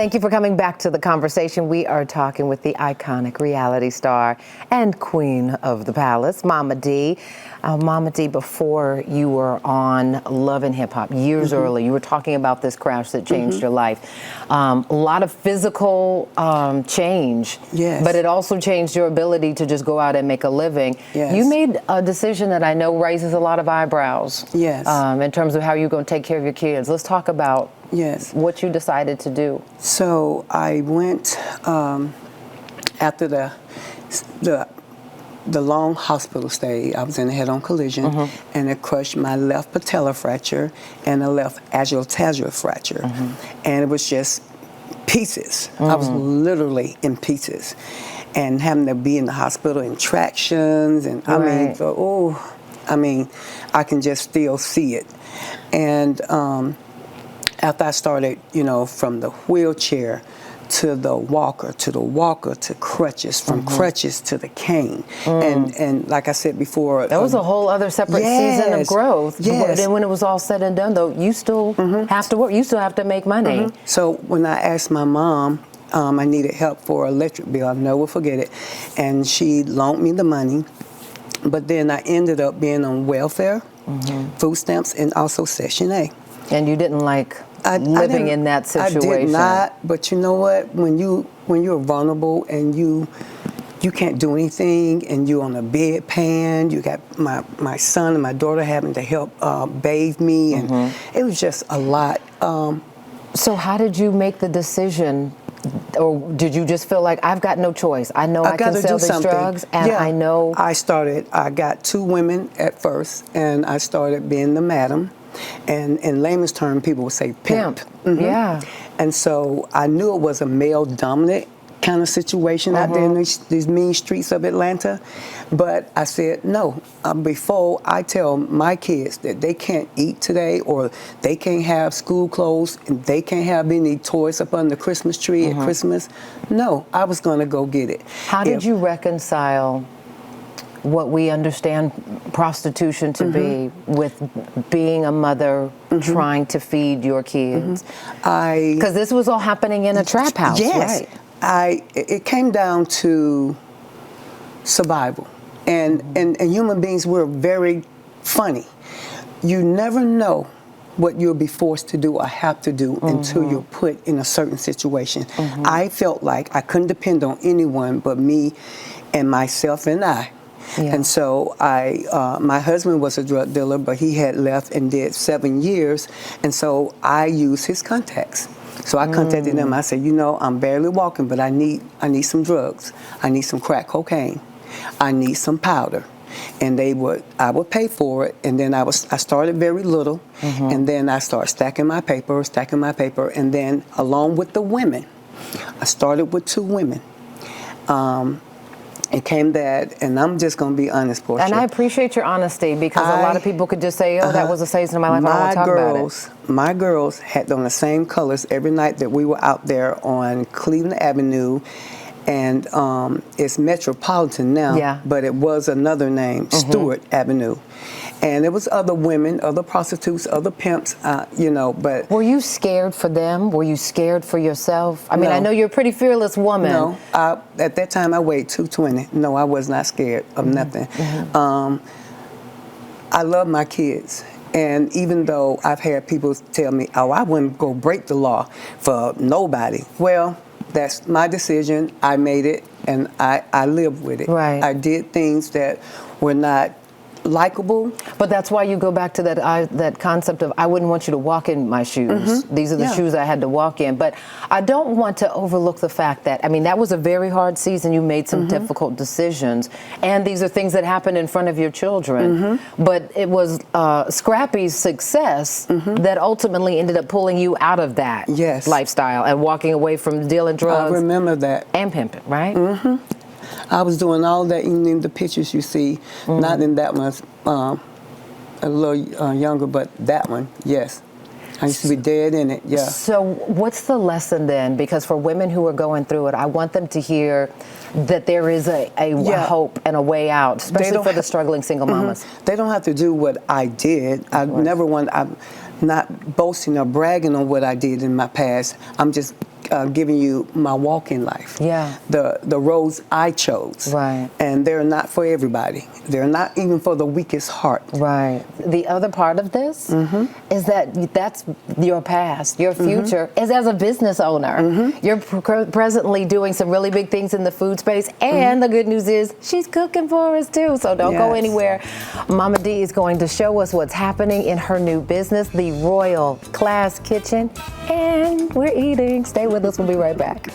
Thank you for coming back to the conversation. We are talking with the iconic reality star and queen of the palace, Momma Dee. Momma Dee, before you were on Love and Hip Hop, years early, you were talking about this crash that changed your life. A lot of physical change, but it also changed your ability to just go out and make a living. You made a decision that I know raises a lot of eyebrows in terms of how you're going to take care of your kids. Let's talk about what you decided to do. So I went after the long hospital stay. I was in a head-on collision, and it crushed my left patella fracture and a left agile fracture, and it was just pieces. I was literally in pieces, and having to be in the hospital in tractions, and I mean, I can just still see it, and after I started, you know, from the wheelchair to the walker, to crutches, from crutches to the cane. And like I said before, that was a whole other separate season of growth. But then when it was all said and done, though, you still have to work. You still have to make money. So when I asked my mom, I needed help for an electric bill, I'll never forget it, and she loaned me the money. But then I ended up being on welfare, food stamps, and also Section A. And you didn't like living in that situation? I did not, but you know what? When you're vulnerable and you can't do anything, and you're on a bedpan, you got my son and my daughter having to help bathe me, and it was just a lot. So how did you make the decision? Or did you just feel like, I've got no choice? I know I can sell these drugs, and I know... I got 2 women at first, and I started being the madam. And in layman's term, people would say pimp. And so I knew it was a male-dominant kind of situation out there in these mean streets of Atlanta. But I said, no, before I tell my kids that they can't eat today, or they can't have school clothes, and they can't have any toys up on the Christmas tree at Christmas, no, I was going to go get it. How did you reconcile what we understand prostitution to be with being a mother trying to feed your kids? Because this was all happening in a trap house, right? It came down to survival. And human beings, we're very funny. You never know what you'll be forced to do or have to do until you're put in a certain situation. I felt like I couldn't depend on anyone but me and myself and I. And so my husband was a drug dealer, but he had left and did 7 years, and so I used his contacts. So I contacted him. I said, you know, I'm barely walking, but I need some drugs. I need some crack cocaine. I need some powder. And I would pay for it, and then I started very little, and then I started stacking my paper, and then along with the women, I started with 2 women. It came that, and I'm just going to be honest, Portia. And I appreciate your honesty, because a lot of people could just say, oh, that was a season of my life, I don't want to talk about it. My girls had on the same colors every night that we were out there on Cleveland Avenue, and it's Metropolitan now, but it was another name, Stewart Avenue. And there was other women, other prostitutes, other pimps, you know, but... Were you scared for them? Were you scared for yourself? I mean, I know you're a pretty fearless woman. No, at that time I weighed 220. No, I was not scared of nothing. I love my kids. And even though I've had people tell me, oh, I wouldn't go break the law for nobody. Well, that's my decision. I made it, and I live with it. I did things that were not likable. But that's why you go back to that concept of, I wouldn't want you to walk in my shoes. These are the shoes I had to walk in. But I don't want to overlook the fact that, I mean, that was a very hard season. You made some difficult decisions. And these are things that happened in front of your children. But it was Scrappy's success that ultimately ended up pulling you out of that lifestyle and walking away from dealing drugs. I remember that. And pimping, right? I was doing all that in the pictures you see, not in that one, a little younger, but that one, yes. I used to be dead in it, So what's the lesson then? Because for women who are going through it, I want them to hear that there is a hope and a way out, especially for the struggling single mamas. They don't have to do what I did. I'm not boasting or bragging on what I did in my past. I'm just giving you my walk in life. Yeah. The roads I chose. Right. And they're not for everybody. They're not even for the weakest heart. Right. The other part of this is that that's your past. Your future is as a business owner. You're presently doing some really big things in the food space, and the good news is she's cooking for us too. So don't go anywhere. Momma Dee is going to show us what's happening in her new business, the Royal Class Kitchen, and we're eating. Stay with us. We'll be right back.